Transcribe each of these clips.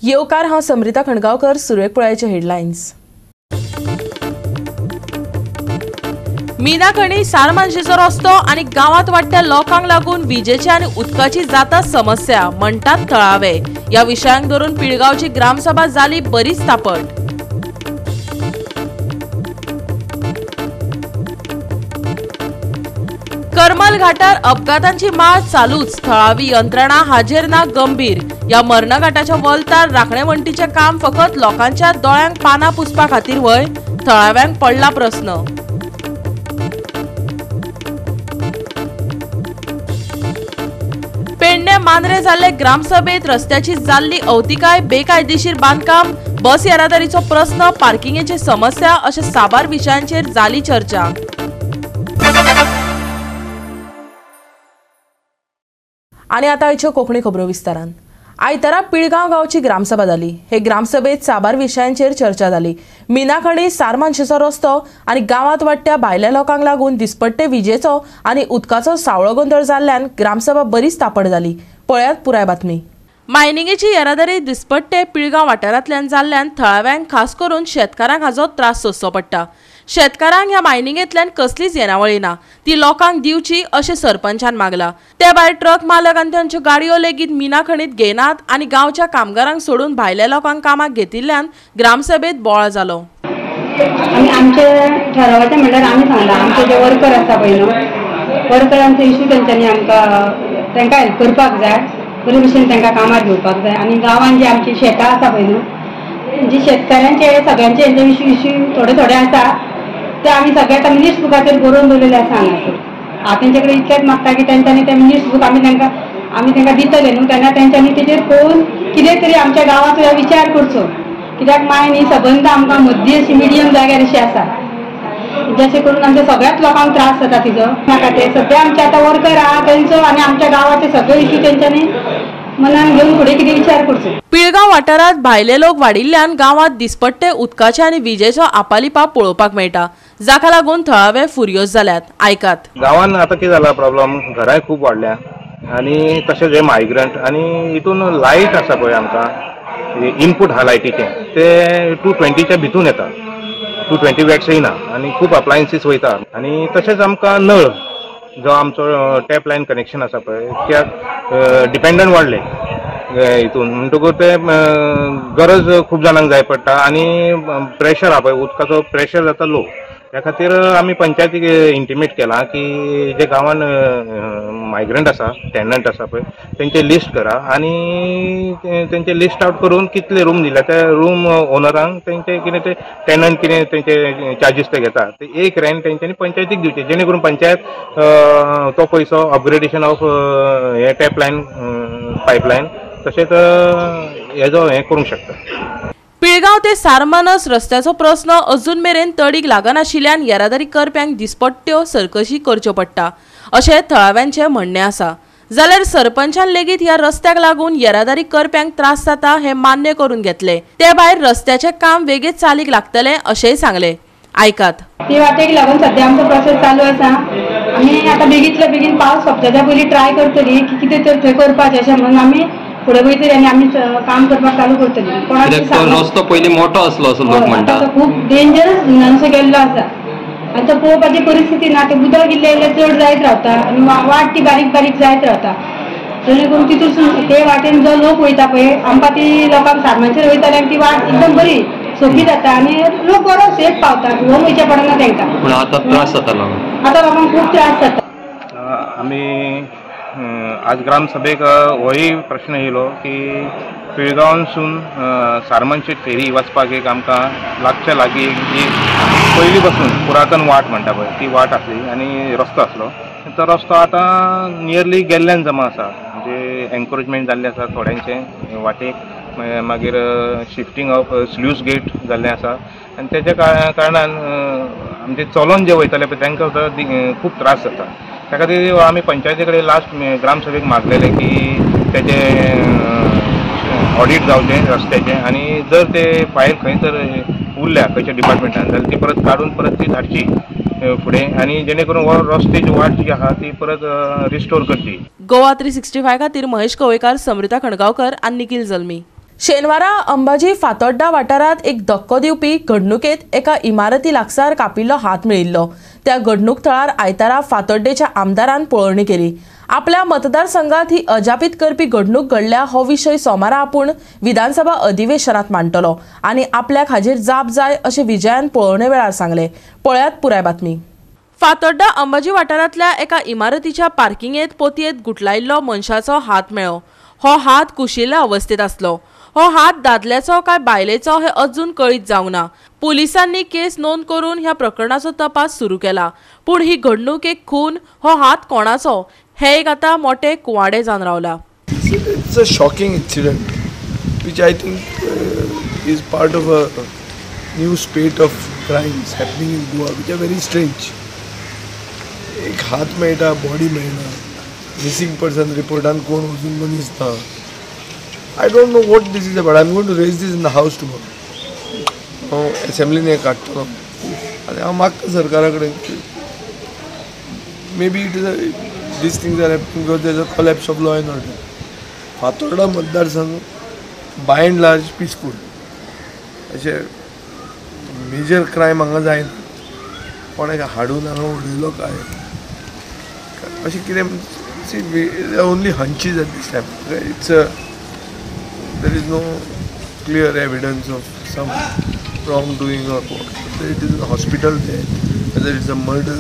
येवकार हांव समृता खणगांवकर. सुरवेक पळयाचे हेडलायन्स. मीनाखणी सारमानशेचो रस्तो आनी गावात वाडट्या लोकांक लागून विजेची आनी उदकाची जाता समस्या म्हणटात थळावे. ह्या विशयांक धरून पिळगांवची ग्रामसभा जाली बरीच तापट. करमल घाटार अपघातांची माळ चालूच. थळावी यंत्रणा हाजेर ना गंभीर. या मरण घाटाच्या वलतार राखणेवंटीचे काम फकत लोकांच्या दोळ्यांक पानां पुसपा खातीर वय. थळाव्यांक पडला प्रस्न. पेडणे मांद्रे जाल्ले ग्रामसभेत रस्त्याची जाल्ली अवतिकाय, बेकायदेशीर बांदकाम, बस येरादारीचो प्रस्न, पार्किंगेची समस्या अशा साबार विशयांचेर जाली चर्चा. आनी आतां आयच्यो कोंकणी खबरो विस्तारान. आयतारा पिळगांव गांवची ग्रामसभा जाली. हे ग्रामसभेत साबार विशयांचेर चर्चा जाली. मीनाखणी सारमानशेचो रस्तो आनी गांवांत वाडट्या भायल्या लोकांक लागून दिसपट्टे विजेचो आनी उदकाचो सावळो गोंदळ जाल्ल्यान ग्रामसभा बरीच तापट जाली. पळयात पुराय बातमी. मायनिंगेची येरादारी दिसपट्टे पिळगांव वाठारांतल्यान जाल्ल्यान थळाव्यांक खास करून शेतकारांक हाचो त्रास सोंसचो पडटा. शेतकारांक ह्या मायनिंगेंतल्यान कसलीच येणावळी ना, ती लोकांक दिवची अशें सरपंचान मागला. ते भायर ट्रक मालक आनी तांच्यो गाडयो लेगीत मीनाखणीत घेनात आनी गांवच्या कामगारांक सोडून भायल्या लोकांक कामाक घेतिल्ल्यान ग्रामसभेत बोवाळ जालो. आमचे ठरावाचें म्हणल्यार आमी सांगला आमचे जे वर्कर आसा पळय न्हू, वर्करांचो इश्यू तेंच्यांनी आमकां तांकां हेल्प करपाक जाय, बरे भशेन तांकां कामार घेवपाक जाय. आनी गांवांत जे आमची शेतां आसा पळय न्हू, जे शेतकाऱ्यांचे सगळ्यांचे हेजे इश्यू थोडे आसा ते आमी सगळ्या मिनिट्स बुकाचेर बरोवन दवरलेले आसा हांगासर. हांव तेंचे कडेन इतलेंच मागता की तेंच्यांनी ते मिनिट्स बूक आमी तांकां दितले न्हू, तेन्ना तेंच्यांनी तेजेर पळोवन कितें तरी आमच्या गांवांत विचार करचो. कित्याक माय न्ही सबंद आमकां मदली अशी मिडियम जाग्यार अशी आसा, जशें करून आमच्या सगळ्याच लोकांक त्रास जाता तिजो. नाका ते सद्या आमचे आतां वर्कर आहा तेंचो आनी आमच्या गांवाचे सगळे इश्यू तेंच्यांनी मनान घेवन फुडें कितें विचार करचो. पिळगांव वाठारांत भायले लोक वाडिल्ल्यान गांवांत दिसपट्टे उदकाचे आनी विजेचो आपालिपाप पळोवपाक मेळटा, जाका लागून थळावे फुरियोज जाल्यात. आयकात. गांवांत आतां कितें जाला प्रॉब्लम, घरांय खूब वाडल्या आनी तशेंच हे मायग्रंट आनी हितून लायट आसा पळय आमकां इनपूट आहा लायटीचे ते 220च्या भितून येता, 220 वॅट्स येयना आनी खूब अप्लायन्सीस वयता. आनी तशेंच आमकां नळ जो आमचो टॅप लायन कनेक्शन आसा पळय कित्याक डिपेंडंट वाडले हितून म्हणटकूच ते गरज खूब जाणांक जाय पडटा आनी प्रेशर आहा पळय उदकाचो प्रेशर जाता लो. त्या खातीर आमी पंचायतीक इंटिमेट केलां की जे गांवान मायग्रंट आसा, टेनंट आसा पळय तेंचे लिस्ट करा आनी तेंचे लिस्ट आउट करून कितले रूम दिल्या त्या रूम ओनरांक तेंचे कितें ते टेनंट कितें तेंचे चार्जीस ते घेता ते एक रेंट तेंच्यांनी पंचायतीक दिवचे, जेणे करून पंचायत तो पयसो अपग्रेडेशन ऑफ हे टॅप लायन पायपलायन तशेंच हेजो हें करूंक शकता. पिळगांव ते सारमानस रस्त्याचो प्रस्न अजून मेरेन तडीक लागनाशिल्ल्यान येरादारी करप्यांक दिसपट्ट्यो सरकशी करच्यो पडटा अशें थळाव्यांचें म्हणणें आसा. जाल्यार सरपंचान लेगीत ह्या रस्त्याक लागून येरादारी करप्यांक त्रास जाता हें मान्य करून घेतले. ते भायर रस्त्याचें काम वेगीत चालीक लागतलें अशेंय सांगलें. आयकात. ती वाटेक लागून सद्या आमचो प्रोसेस चालू आसा. आमी आतां बेगींतल्या बेगीन पावस सोंपच्या पयलीं ट्राय करतली की कितें तर थंय करपाचें अशें म्हणून आमी फुडें वयतली आनी आमी काम करपाक चालू करतली. रस्तो पयलीं मोठो आसलो असो लोक म्हणटा, खूब डेंजरस झोनांचो गेल्लो आसा आनी तो पळोवपाची परिस्थिती ना. ते उदक इल्लें चड जायत रावता आनी वाट ती बारीक बारीक जायत रावता. जेणे करून तितून ते वाटेन जो लोक वयता पळय आमकां ती लोकांक सारमानशेर वयताल्यांक ती वाट एकदम बरी सोपी जाता आनी लोक बरो सेफ पावता, घेवन वयचें पडना तांकां. पूण आतां त्रास जाता आतां लोकांक खूब त्रास जाता. आमी आज ग्रामसभेक होय प्रश्न येयलो की पिळगांवसून सारमानशेत फेरी वचपाक एक आमकां लागच्या लागीं जी पयलीं पासून पुरातन वाट म्हणटा पळय ती वाट आसली आनी रस्तो आसलो. तो रस्तो आतां नियरली गेल्ल्यान जमा आसा, म्हणजे एनकरेजमेंट जाल्लें आसा थोड्यांचें वाटेक. मागीर शिफ्टींग ऑफ स्ल्यूज गेट जाल्लें आसा आनी तेज्या कारणान आमचे चलोन जे वयताले पळय तांकां खूब त्रास जाता. त्या खातीर आमी पंचायती कडेन लास्ट ग्रामसभेक मागलेले की तेजे ऑडिट जावचें रस्त्याचें आनी जर ते फायल खंय तर उरल्या खंयच्या डिपार्टमेंटान जाल्यार ती परत काडून परत ती धाडची फुडें आनी जेणे करून हो रस्त्याची वाट जी आहा ती परत रिस्टोर करची. गोवा 365 खातीर महेश कवळेकार, समृता खणगांवकर आनी निखिल जल्मी. शेनवारा अंबाजी फातोड्डा वाठारात एक धक्को दिवपी घडणुकेत एका इमारती लागसार कापिल्लो हात मेळिल्लो. त्या घडणूक थळार आयतारा फातोड्डेच्या आमदारान पळोवणी केली. आपल्या मतदारसंघात ही अजापीत करपी घडणूक घडल्या हो विशय सोमारा आपूण विधानसभा अधिवेशनात मांडटलो आनी आपल्याक हाजेर जाप जाय अशें विजयान पळोवणे वेळार सांगले. पळयात पुराय बातमी. फातोड्डा अंबाजी वाठारांतल्या एका इमारतीच्या पार्किंगेत पोतयेत गुटलायिल्लो मनशाचो हात मेळ्ळो. हो हात कुशिल्ल्या अवस्थेत आसलो. हो हात दादल्याचो काय बायलेचो हे अजून कळीत जावंक ना. पुलिसांनी केस नोंद करून ह्या प्रकरणाचो तपास सुरू केला. पूण ही घडणूक एक खून, हो हात कोणाचो हे एक आता मोठे कुवाडे जावन रावला. It's a shocking incident, which I think is part of a new spate of crimes happening in Goa, which are very strange. एक हात मेळटा, बॉडी मेळना, मिसिंग पर्सन रिपोर्टान कोण वचून मनीस ना. I don't know what this is about. I'm going to raise this in the house tomorrow. हांव असेंब्लीन हें काडटलो आनी हांव मागता सरकारा कडेन may be it is these things are happening because there is a collapse of law and order. Fatorda मतदारसंघ by and large peaceful. अशें मेजर क्रायम हांगा जायना. कोणाक हाडून हांगा उडयलो काय अशें कितें only hunches at this time. There is no clear evidence of some wrongdoing or what. Whether it is a hospital death, whether it is a murder.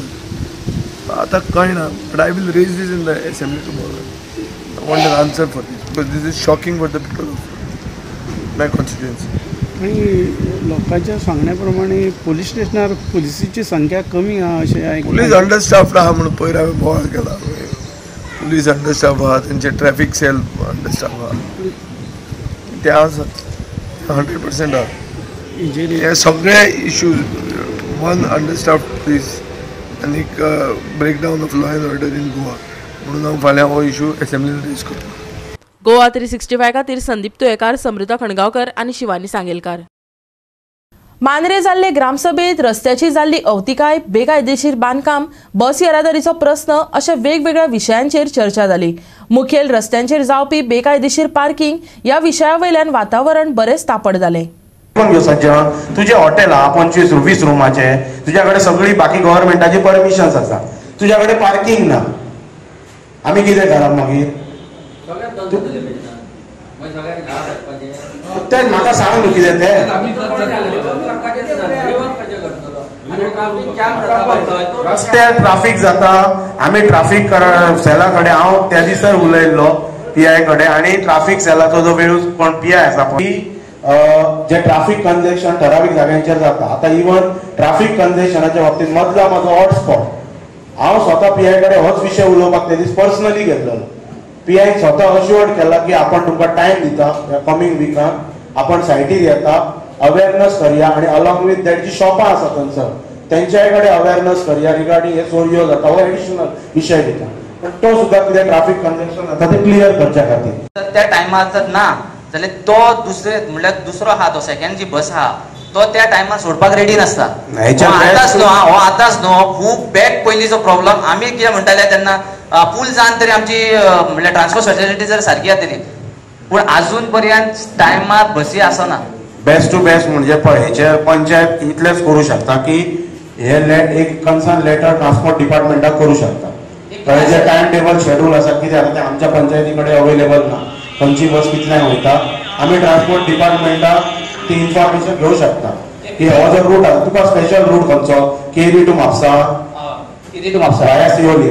आता कळना, but I will raise this in the assembly tomorrow. I want an answer for this because this is shocking for the people of my constituency. आणि लोकांच्या सांगण्याप्रमाणे police स्टेशनार पुलिसांची संख्या कमी आहा अशें आयकलां. पुलीस अंडरस्टाफ्ड आहा म्हणून पयर हांवें बोवाळ केला. पुलीस अंडरस्टाफ आहा, तेंचे ट्रॅफिक सेल अंडरस्टाफ आहा, ते आसात 100% आहा. हे सगळे इश्यूज वन अंडरस्टाफ्ड पुलीस आनी breakdown of law and order in Goa म्हणून हांव फाल्यां हो इश्यू असेंब्लीन रेज करता. गोवा 365 खातीर संदीप तुयेकार, समृता खणगांवकर आनी शिवानी सांगेलकार. मांद्रे जाल्ले ग्रामसभेत रस्त्याची जाल्ली अवतिकाय, बेकायदेशीर बांदकाम, बस येरादारीचो प्रस्न अशा वेगवेगळ्या विशयांचेर चर्चा जाली. मुखेल रस्त्यांचेर जावपी बेकायदेशीर पार्किंग ह्या विशयावयल्यान वातावरण बरेच तापड जालें. तुझे हॉटेल हा 25-20 रुमाचे, तुझ्याकडे सगळी बाकी गव्हर्नमेंटाची परमिशन्स आसा, तुझ्याकडे पार्किंग ना, आम्ही कितें करप मागीर? तें म्हाका सांग न्हू कितें तें. रस्त्यार ट्राफीक जाता, आमी ट्राफीक सेला कडेन हांव त्या दिसा उलयल्लो PI कडेन आनी ट्राफीक सेलाचो जो वेळूच कोण PI आसा पळय जे ट्राफिक कंजेशन ठराविक जाग्यांचेर जाता. आता इवन ट्राफिक कंजेशनाच्या बाबतीत मदला माझो हॉटस्पॉट हांव स्वता PI कडेन होच विशय उलोवपाक ते दीस पर्सनली घेतलेलो. PI स्वता अश्युअर्ड केला की आपण तुमकां टायम दिता कमिंग विकान, आपण सायटीर येता, अवेअरनेस करया आनी अलॉंग विथ दॅट जी शॉपां आसा थंयसर तेंच्याय कडेन अवेअरनेस करया रिगार्डिंग हे चोरयो जाता हो एडिशनल विशय दिता. पण तो सुद्धा कितें ट्राफिक कंजेशन जाता ते क्लियर करच्या खातीर त्या टायमार जर ना जाल्यार तो दुसरे म्हणल्यार दुसरो आहा तो सेकंड जी बस आहा तो त्या टायमार सोडपाक रेडी नासता. आतांच न्हू हो आतांच न्हू खूब बॅक पयलींचो प्रॉब्लम. आमी कितें म्हणटाले तेन्ना पूल जावन तरी आमची म्हणल्यार ट्रान्सपोर्ट फेसिलिटी जर सारकी जातली, पूण अजून पर्यंत टायमार बसी आसना. बेस्ट टू बेस्ट म्हणजे पळय हेचे पंचायत इतलेच करू शकता की हे एक कन्सर्न लेटर ट्रान्सपोर्ट डिपार्टमेंटाक करू शकता. जे टायम टेबल शेड्यूल आसा कितें आसा ते आमच्या पंचायती कडेन अवेलेबल ना, खंयची बस कितल्यांक वयता, आमी ट्रान्सपोर्ट डिपार्टमेंटाक ती इन्फॉर्मेशन घेवं शकता की हो जो रूट आसा तुका स्पेशल रूट खंयचो केरी टू म्हापसा वाया सिओली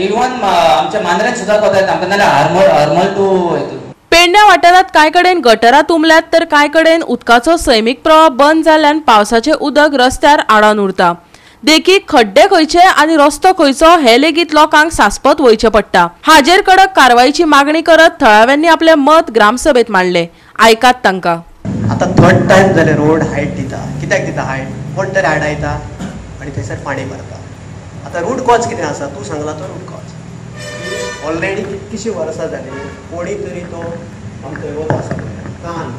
इवन आमच्या मांद्रेंत सुद्धा तांकां नाल्यार हरमल टू पेडण्या वाठारात कांय कडेन गटरां तुंबल्यात तर कांय कडेन उदकाचो सैमीक प्रवाह बंद जाल्ल्यान पावसाचें उदक रस्त्यार आडावन उरता. देखीक खड्डे खंयचे आनी रस्तो खंयचो हे लेगीत लोकांक सासपत वयचें पडटा. हाजेर कडक कारवायेची मागणी करत थळाव्यांनी आपले मत ग्रामसभेत मांडले. आयकात तांकां. आता थर्ड टाइम जाले रोड हायट दिता. कित्याक दिता हायट? कोण तरी आडायता आनी थंयसर पाणी भरता. आता रूट कॉज कितें आसा? तूं सांगला तो रूट कॉज ऑलरेडी कितकीशी वर्सां जाली कोणी तरी तो आमचो आसा कान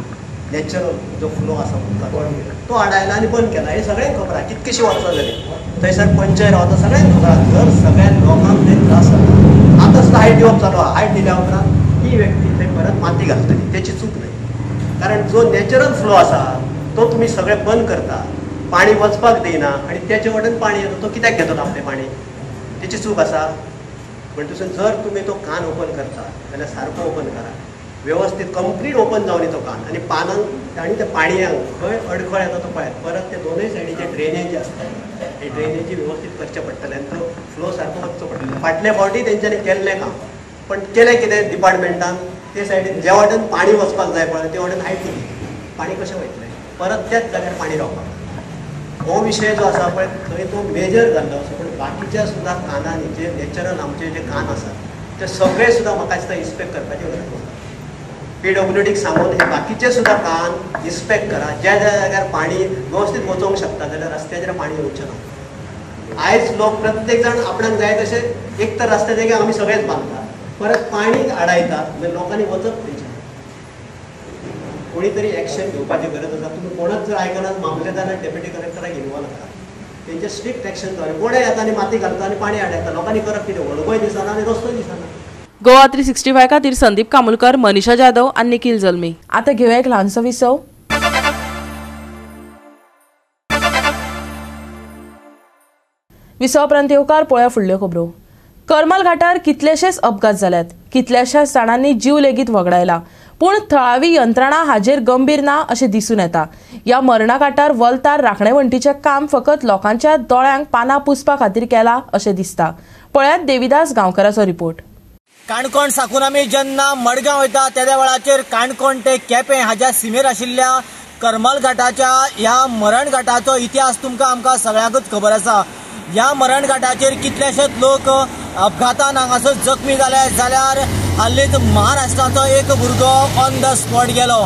नॅचरल जो फ्लो आसा तो आडायला आनी बंद केला. हे सगळ्यांक खबर आहा कितकीशी वर्सां जाली. थंयसर पंचायत रावता सगळ्यांक खबर आहा. जर सगळ्या लोकांक ते त्रास जाता. आतां सुद्दां हायट दिवप चालू आहा. हायट दिल्या उपरांत ही व्यक्ती थंय परत माती घालतली, तेची चूक नाही. कारण जो नॅचरल फ्लो आसा तो तुम्ही सगळे बंद करता, पाणी वचपाक देना आणि त्याचे वटेन पाणी येता, तो कित्याक घेतात आपले पाणी? त्याची चूक आसा. म्हणटसून जर तुम्ही तो कान ओपन करता जाल्यार सारको ओपन करा, व्यवस्थित कंप्लीट ओपन जावन तो कान, आणि पानांक आणि त्या पाणयांक खंय अडखळ येता तो पळयात. परत ते दोनूय सायडीचे ड्रेनेज जे आसता हे ड्रेनेजी व्यवस्थित करचे पडटले आनी तो फ्लो सारको वचचो पडटलो. फाटल्या फावटी तेंच्यांनी केल्लें काम, पण केलें कितें डिपार्टमेंटान? ते सायडीन जे वाटेन पाणी वचपाक जाय पळय ते वाटेन हायट दिली, पाणी कशें वयतलें? परत त्याच जाग्यार पाणी रावपाक. हो विशय जो आसा पळय थंय तो मेजर जाल्लो आसा, पण बाकीच्या सुद्दां कानांनी जे नॅचरल आमचे जे कान आसात ते सगळे सुद्दां म्हाका दिसता इन्स्पेक्ट करपाची गरज आसा. PWDक सांगून हे बाकीचे सुद्दां कान इन्स्पेक्ट करा. ज्या ज्या जाग्यार पाणी व्यवस्थित वचोंक शकता जाल्यार रस्त्याचेर पाणी येवचें ना. आयज लोक प्रत्येक जाण आपणाक जाय तशें एक तर रस्त्याचे आमी सगळेच बांदतात, परत पाणी आडायतात, म्हणजे लोकांनी वचप तेंचे. कोणी तरी एक्शन घेवपाची गरज आसा. तुम्ही कोणच जर आयकनात मामलेदार आनी डेप्युटी कलेक्टराक इन्वॉल्व करा, तेंचे स्ट्रिक्ट एक्शन जावं. कोणें येता आनी माती घालता आनी पाणी आडायता, लोकांनी करप कितें? वळगोय दिसना आनी रस्तोय दिसना. गोवा 365 खातीर संदीप कामुलकर, मनीषा जाधव आणि निखिल जल्मी. आता घेऊया एक ल्हानसो विसव. विसव उपरांत येवकार पळोवया फुडल्यो खबरो. करमल घाटार कितलेशेच अपघात जाल्यात, कितल्याशाच जाणांनी जीव लेगीत वगडायला, पूण थळावी यंत्रणा हाजेर गंभीर ना अशें दिसून येता. ह्या मरणा घाटार वलतार राखणेवंटीचें काम फकत लोकांच्या दोळ्यांक पानां पुसपा खातीर केलां अशें दिसता. पळयात देविदास गांवकाराचो रिपोर्ट. काणकोण साकून आमी जेन्ना मडगांव वयता त्या वेळाचेर काणकोण ते केपें हाच्या सीमेर आशिल्ल्या करमल घाटाच्या ह्या मरण घाटाचो इतिहास आमकां सगळ्यांकूच खबर आसा. ह्या मरण घाटाचेर कितलेशेच लोक अपघातान हांगासर जखमी जाले, जाल्यार हालींच महाराष्ट्राचो एक भुरगो ऑन द स्पॉट गेलो.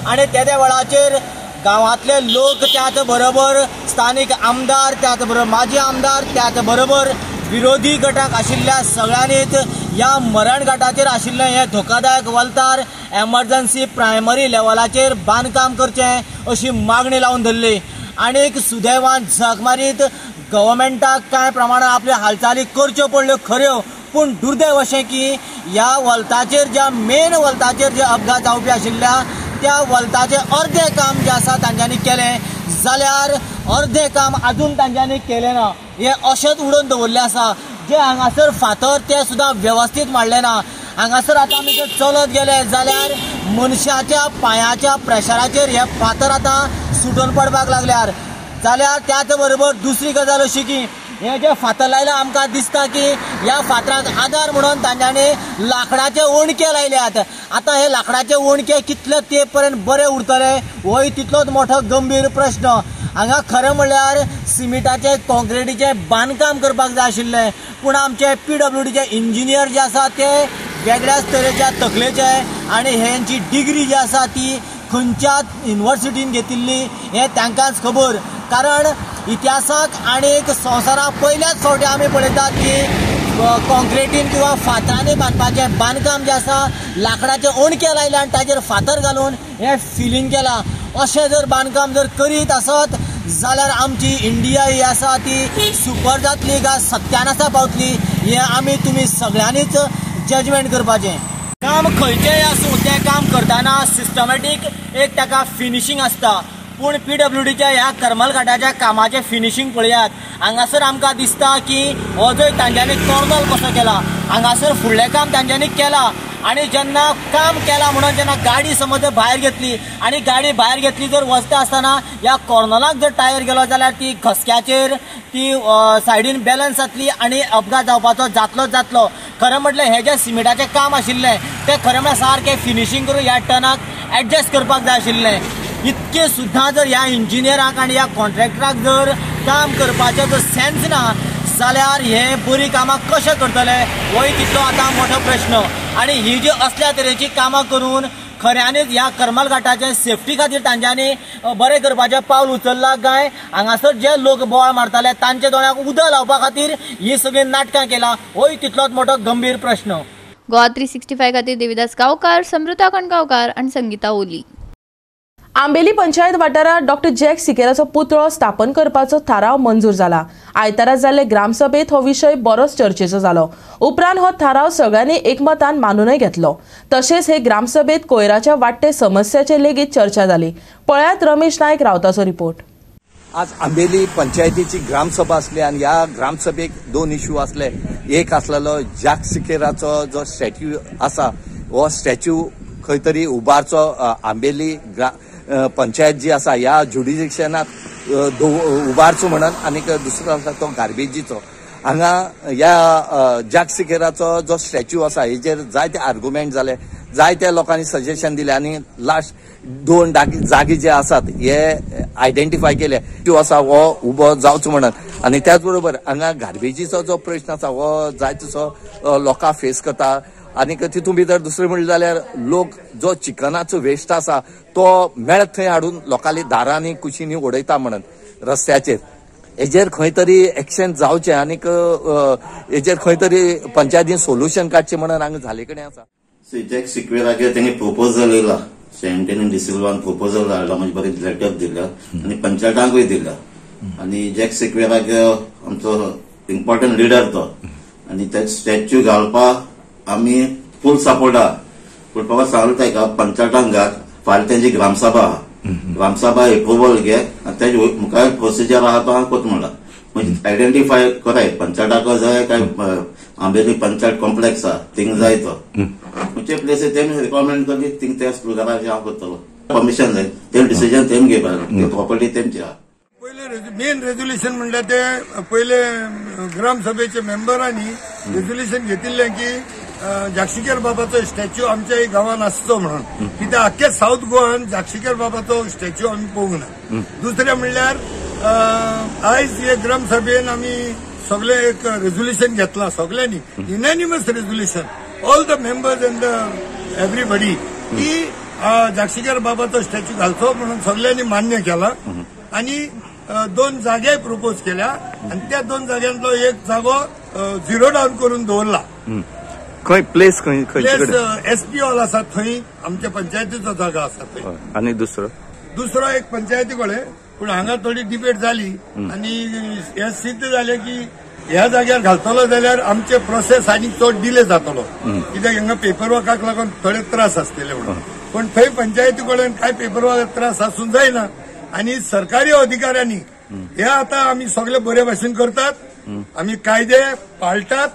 आनी त्या वेळाचेर गांवांतले लोक, त्याच बरोबर स्थानीक आमदार, त्याच बरोबर माजी आमदार, त्याच बरोबर विरोधी गटाक आशिल्ल्या सगळ्यांनीच ह्या मरण घाटाचेर आशिल्लें हें धोकादायक वलतार एमर्जन्सी प्रायमरी लेवलाचेर बांदकाम करचें अशी मागणी लावन धरली. आनीक सुदैवान झक मारीत गव्हर्मेंटाक कांय प्रमाणात आपल्यो हालचाली करच्यो पडल्यो खऱ्यो, पूण दुर्दैव अशें की ह्या वलताचेर, ज्या मेन वलताचेर जे अपघात जावपी आशिल्ल्या त्या वलताचें अर्धें काम जें आसा तांच्यांनी केलें, जाल्यार अर्धें काम अजून तांच्यांनी केलें ना. हें अशेंच उडोवन दवरलें आसा. जे हांगासर फातर ते सुद्दां व्यवस्थीत मारले ना. हांगासर आतां आमी जर चलत गेले जाल्यार मनशाच्या पांयाच्या प्रेशराचेर हे फातर आतां सुटून पडपाक लागल्यार. जाल्यार त्याच बरोबर दुसरी गजाल अशी की हे जे फातर लायला आमकां दिसता की ह्या फातराक आधार म्हणून तांच्यांनी लाकडाचे ओणके लायल्यात. आतां हे लाकडाचे ओणके कितले तेप पर्यंत बरे उरतले होय तितलोच मोठो गंभीर प्रश्न. हांगा खरें म्हणल्यार सिमिटाचे कॉन्क्रिटीचे बांदकाम करपाक जाय आशिल्लें, पूण आमचे PWDचे इंजिनियर जे आसा ते वेगळ्याच तरेच्या तकलेचे आनी हेंची डिग्री जी आसा ती खंयच्या युनिव्हर्सिटीन घेतिल्ली हें तांकांच खबर. कारण इतिहासाक आनीक संवसाराक पयल्याच फावटी आमी पळयतात की कॉन्क्रिटीन किंवा फातरांनी बांदपाचें बांदकाम जें आसा लाकडाचे ओणके लायले आनी ताचेर फातर घालून हें फिलिंग केलां. अशें जर बांदकाम जर करीत आसत जाल्यार आमची इंडिया ही आसा ती सुपर जातली काय सत्यानासा पावतली हें आमी तुमी सगळ्यांनीच जजमेंट करपाचें. काम खंयचेंय आसूं तें काम करतना सिस्टमॅटीक एक ताका फिनिशींग आसता, पूण PWDच्या ह्या करमल घाटाच्या कामाचें फिनिशींग पळयात. हांगासर आमकां दिसता की हो जो तांच्यांनी कॉर्नल कसो केला, हांगासर फुडलें काम तांच्यांनी केलां. आनी जेन्ना काम केलां म्हणून जेन्ना गाडी समज भायर घेतली आनी गाडी भायर घेतली जर वचता आसतना ह्या कॉर्नलाक जर टायर गेलो जाल्यार ती घसक्याचेर ती सायडीन बॅलन्स जातली आनी अपघात जावपाचो जातलो. खरें म्हटल्यार हें जें सिमेंटाचें काम आशिल्लें तें खरें म्हळ्यार सारकें फिनिशींग करून ह्या टनाक एडजस्ट करपाक जाय आशिल्लें. इतकें सुद्दां जर ह्या इंजिनियराक आनी ह्या कॉन्ट्रॅक्टराक जर काम करपाचें जर सेन्स ना जाल्यार हे बरी कामां कशें करतले होय तितलो आतां मोठो प्रश्न. आनी ही जी असल्या तरेची कामां करून खऱ्यांनीच ह्या करमल घाटाचे सेफ्टी खातीर तांच्यांनी बरें करपाचें पावल उचललां काय हांगासर जे लोक बोवाळ मारताले तांच्या दोळ्यांक उदक लावपा खातीर ही सगळीं नाटकां केलां होय तितलोच मोठो गंभीर प्रश्न. गोवा 365 खातीर देविदास गांवकार, समृता कणगांवकार आनी संगीता ओली. आंबेली पंचायत वाठारात डॉक्टर जॅक सिकेराचो पुतळो स्थापन करपाचो थाराव मंजूर जाला। आयतारा जाल्ले ग्रामसभेत हो विशय बरोच चर्चेचो जालो। उपरांत हो थाराव सगळ्यांनी एकमतान मानूनय घेतलो। तशेंच हे ग्रामसभेत कोयराच्या वाडटे समस्याचेर लेगीत चर्चा जाली। पळयात रमेश नायक रावताचो रिपोर्ट। आज आंबेली पंचायतीची ग्रामसभा असली आणि या ग्रामसभेक दोन इश्यू असले। एक असलेलो जॅक सिकेराचो जो स्टॅच्यू आसा हो स्टॅच्यू खंय तरी उबारचो आंबेली पंचायत जी आसा ह्या ज्युडिशिक्शनात उबारचो म्हणून आनी दुसरो आसा तो गार्बेजीचो। हांगा ह्या जॅक सिकेराचो जो स्टॅच्यू आसा हेजेर जायते आर्ग्युमेंट जाले, जायत्या लोकांनी सजेशन दिले आणि लास्ट दोन जागे जे आसात हे आयडेंटिफाय केले त्यो आसा हो उबो जावचो म्हणून। आणि त्याच बरोबर हांगा गार्बेजीचो जो प्रश्न आसा हो जायतसो लोकां फेस करता। आणि तितून भितर दुसरें म्हणलें जाल्यार लोक जो चिकनाचो वेस्ट आसा तो मेळत थंय हाडून लोकांनी दारांनी कुशींनी उडयता म्हणून रस्त्याचेर। हेजेर खंय तरी एक्शन जावचें आणि हेजेर खंय तरी पंचायतीन सोल्युशन काडचें म्हणून हांगा झाले कडेन आसा। जॅक सिक्वेराचेर तेणी प्रपोजल येयला, सेंटेन डिसिल्वान प्रपोजल धाडला, म्हणजे बरें लेटर दिला आणि पंचायतांकूय दिला। आणि जॅक सिक्वेराक आमचो इम्पॉर्टंट लिडर तो आणि ते स्टॅच्यू घालपाक आम्ही फुल सपोर्ट आहा। पूण बाबा सांगलें ताका पंचायतांक घाल, फाल्यां तेंची ग्रामसभा आहा, ग्रामसभा एप्रुवल घे आनी तेजे मुखार प्रोसिजर आहा तो हांव कोत म्हणला। म्हणजे आयडेंटिफाय कराय पंचायताक जाय काय आंबेली पंचायत कॉम्प्लेक्स आहा थिंग जाय तो खंयचे प्लेसीर तेमी रिकमेंड करली थिंग त्या घराचें हांव करतलो। परमिशन जाय ते डिसिजन तेमी घेवपाक, प्रॉपर्टी तेमची आहा। पहिले मेन रेझोल्युशन म्हणल्यार ते पहिले ग्रामसभेच्या मेंबरांनी रेझोल्युशन घेतिल्लें की जागशिकर बाबाचो स्टॅच्यू आमच्या गांवांत आसचो म्हणून, कित्याक आख्ख्या साऊथ गोवान जागशिकर बाबाचो स्टॅच्यू आमी पळोवंक ना। दुसरें म्हणल्यार आयज हे ग्रामसभेन आमी सगळे एक रेझोल्युशन घेतला, सगळ्यांनी unanimous resolution all the members and everybody की जागशिकर बाबाचो स्टॅच्यू घालचो म्हणून सगळ्यांनी मान्य केला। आणि दोन जागे प्रपोज केल्या आणि त्या दोन जाग्यांतलो एक जागो झिरो डाऊन करून दवरला। प्लेस एसपी हॉल आसा थंय आमच्या पंचायतीचो जागा आसा थंय। आणि दुसरो एक पंचायती कडेन, पूण हांगा थोडी डिबेट जाली आणि हे सिद्ध जाले की ह्या जाग्यार घालतलो जाल्यार आमचे प्रोसेस आनी चड डिले जातलो, कित्याक हांगा पेपर वर्काक लागून थोडे त्रास आसतले म्हणून। पण थंय पंचायती कडेन काय पेपर वर्क त्रास आसूंक जायना आणि सरकारी अधिकाऱ्यांनी हे आता आम्ही सगळे बरे भाशेन करतात, आम्ही कायदे पाळटात,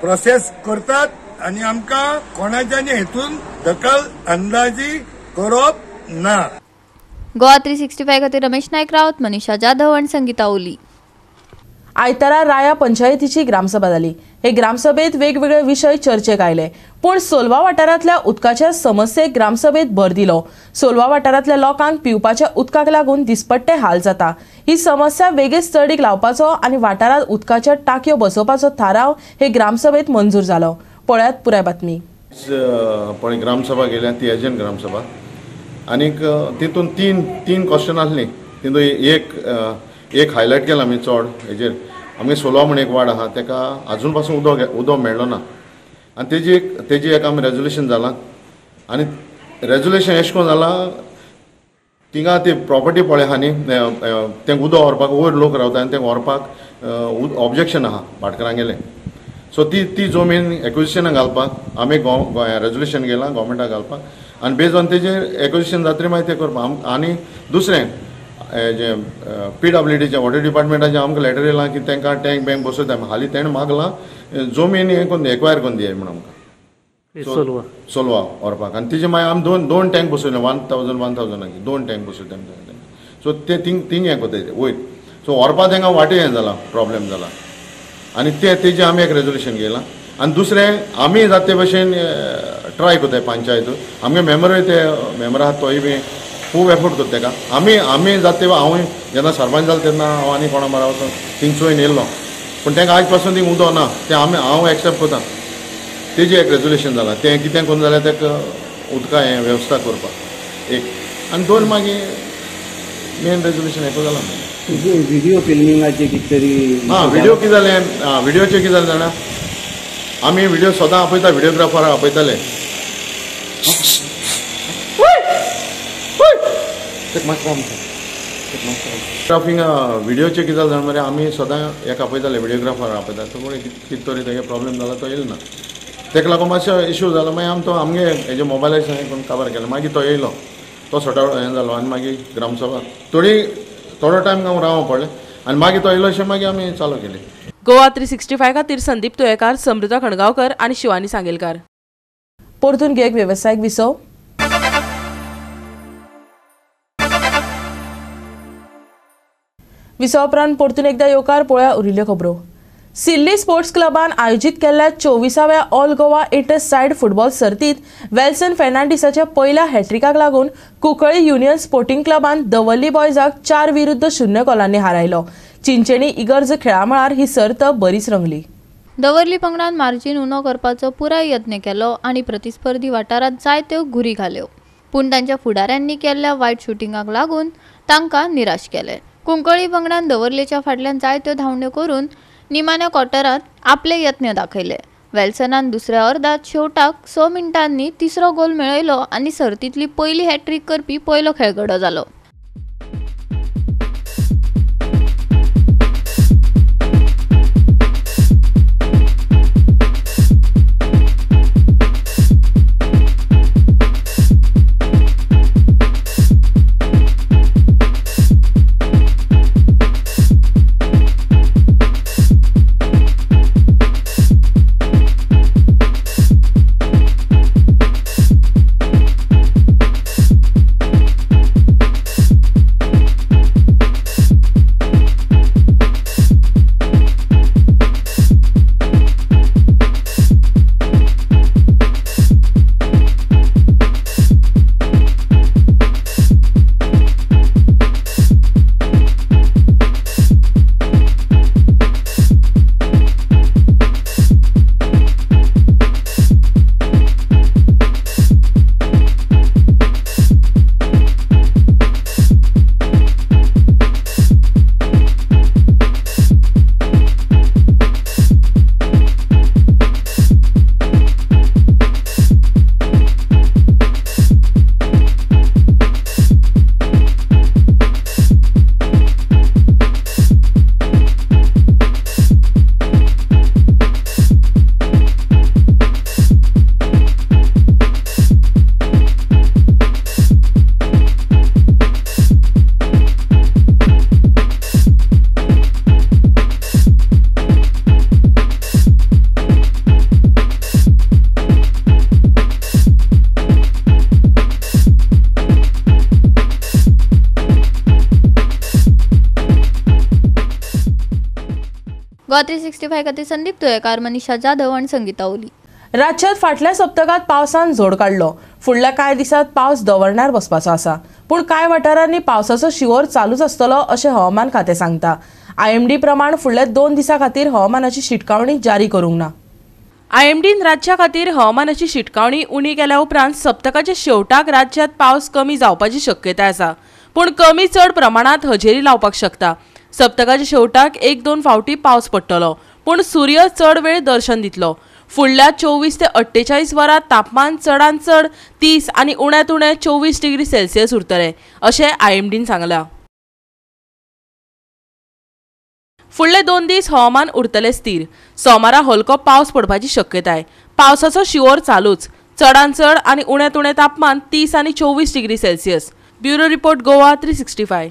प्रोसेस करतात आणि आमकां कोणाच्यानी हेतून दखल अंदाजी करप ना। गोवा 365 खातीर रमेश नायक रावत, मनीषा जाधव आणि संगीता ओली। आयतारा राया पंचायतीची ग्रामसभा जाली। हे ग्रामसभेत वेगवेगळे विषय चर्चेक आयले, पूण सोलवा वाठारांतल्या उदकाच्या समस्येक ग्रामसभेत भर दिलो। सोलवा वाठारांतल्या लोकांक पिवपाच्या उदकाक लागून दिसपट्टे हाल जाता। ही समस्या वेगळेच चडीक लावपाचो आणि वाठारांत उदकाच्या टाकयो बसोवपाचो थाराव हे ग्रामसभेत मंजूर जालो। पळयात पुराय बातमी। पण ग्रामसभा गेल्या ती एजंट ग्रामसभा आणि तितून तीन क्वेश्चन आसली। तितून एक हायलायट केला आमी चड हेजेर आमगे सोलवा म्हण एक वार्ड आहा तेका अजून पासून उदक मेळ्ळो ना आनी तेजी एक आमी रेजोल्युशन जाला। आनी रेजोल्युशन अशें करून जाला थिंगा ती प्रॉपर्टी पळय आहा न्ही तेंका उदक व्हरपाक वयर लोक रावता आनी तेंका व्हरपाक ऑब्जेक्शन आहा भाटकारांक गेले। सो ती जमीन एक्विजिशनाक घालपाक आमी रेजोल्युशन गेलां गव्हर्मेंटाक घालपाक आनी बेज ऑन तेजेर एक्विजिशन जातरी मागीर तें करपाक। आनी दुसरें जे PWDचे वॉटर डिपार्टमेंटाचे आमकां लेटर येयलां की तांकां टँक बँक बसयता, हालीं तेणें मागलां जमीन हें करून एक्वायर करून दियात म्हणून आमकां सोलवा व्हरपाक। आनी तेजे मागीर आमी दोन टँक बसयले 1000 दोन टँक बसयले। सो ते थिंग हें कोताय वयर, सो व्हरपाक तांकां वाटे हें जाला, प्रॉब्लेम जाला आनी तेजें आमी एक रेजोल्युशन घेयलां। आनी दुसरें आमी जाता ते भशेन ट्राय कोताय पंचायत, आमगे मेंबरूय ते मेंबर आहात तोय बी खूब एफर्ट करता तेका। आमी जाता हांवूय जेन्ना सरपंच जालो तेन्ना हांव आनी कोणा बारा वचून थिंग चोयन येयल्लो, पूण तांकां आज पासून थिंग उदक ना तें हांव एक्सेप्ट करता। तेजें एक रेजोल्युशन जालां, तें कितें करून जाल्यार ताका उदका हें वेवस्था करपाक एक। आनी दोन मागीर मेन रेजोल्युशन हें जालां व्हिडिओ फिल्मिंगाचे कितें तरी व्हिडिओ कितें जालें व्हिडिओचें कितें जालें जाणा आमी व्हिडिओ सदां आपयता, व्हिडिओग्राफराक आपयताले ट्राफीक व्हिडिओचे कितें जालें मरे आमी सदां एक आपयताले व्हिडिओग्राफर आपयता तो पूण कितें तरी तेगे प्रॉब्लेम जाला तो येयलो ना तेका लागून मातसो इश्यू जालो मागीर आमी तो आमगे हेजे मोबायलाचेर हें करून काबार केलो मागीर तो येयलो तो सॉर्ट आवट हें जालो आनी मागीर ग्रामसभा थोडो टायम हांव रावों पडलें आनी मागीर तो येयलो अशें मागीर आमी चालू केली. गोवा 365 खातीर संदीप तुयेकार, समृता खणगांवकर आनी शिवानी सांगेलकार. परतून घेक वेवसायीक विसव. विसव उपरांत परतून एकदा येवकार पळोवया उरिल्ल्यो खबरो. सिल्ली स्पोर्ट्स क्लबान आयोजीत केल्ल्या 24व्या all Goa inter side football सर्तीत वेल्सन फेर्नांडीसाच्या पहिल्या हॅट्रिकाक लागून कुंकळ्ळी युनियन स्पोर्टिंग क्लबान दवर्ली बॉयजाक 4-0 गोलांनी हारयलो. चिंचणी इगर्ज खेळामळार ही सर्त बरीच रंगली. दवर्ली पंगडान मार्जिन उणो करपाचो पुराय यत्न केलो आनी प्रतिस्पर्धी वाठारांत जायत्यो घुरी घाल्यो, पूण तांच्या फुडाऱ्यांनी केल्ल्या वायट शुटिंगाक लागून तांकां निराश केले. कुंकळ्ळी पंगडान दवर्लेच्या फाटल्यान जायत्यो धांवड्यो करून निमाण्या क्वॉर्टरांत आपले यत्न दाखयले. वेल्सनान दुसऱ्या अर्दात शेवटाक 6 मिनटांनी तिसरो गोल मेळयलो आनी सर्तींतली पहिली हॅट्रिक करपी पयलो खेळगडो जालो. गोवा 365 खातीर संदीप तुयेकार, मनीषा जाधव आणि संगीता ओली. राज्यात फाटल्या सप्तकात पावसान जोड काडलो. फुडल्या कांय दिसांत पावस दवरण्यार बसपाचो आसा, पूण कांय वाठारांनी पावसाचो शिवर चालूच आसतलो अशें हवामान खातें सांगता. IMD प्रमाण फुडल्या 2 दिसां खातीर हवामानाची शिटकावणी जारी करूंक ना. IMDन राज्या खातीर हवामानाची शिटकावणी उणी केल्या उपरांत सप्तकाच्या शेवटाक राज्यात पावस कमी जावपाची शक्यताय आसा, पूण कमी चड प्रमाणात हजेरी लावपाक शकता. सप्तकाच्या शेवटाक 1-2 फावटी पावस पडटलो, पूण सूर्य चड वेळ दर्शन दितलो. फुडल्या 24 ते 48 वरांत तापमान चडांत चड 30 आनी उण्यांत उणें 24 डिग्री सेल्सियस उरतलें अशें IMDन सांगलां. फुडले 2 दीस हवामान उरतले स्थिर. सोमारा हलको पावस पडपाची शक्यताय. पावसाचो शिवर चालूच. चडांत चड आनी उण्यांत उणें तापमान 30 आनी 24 degree Celsius. Bureau report Goa 365.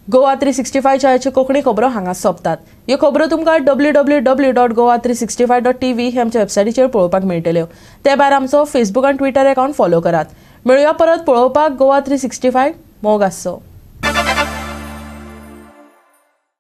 Goa 365 च्या कोंकणी खबरो हांगा सोंपतात. ह्यो खबरो तुमकां www.goa365.tv हे आमच्या वेबसायटीचेर पळोवपाक मेळटल्यो. ते भायर आमचो फेसबूक आनी ट्विटर अकाउंट फॉलो करात. मेळुया परत पळोवपाक गोवा 365. मोग आसचो.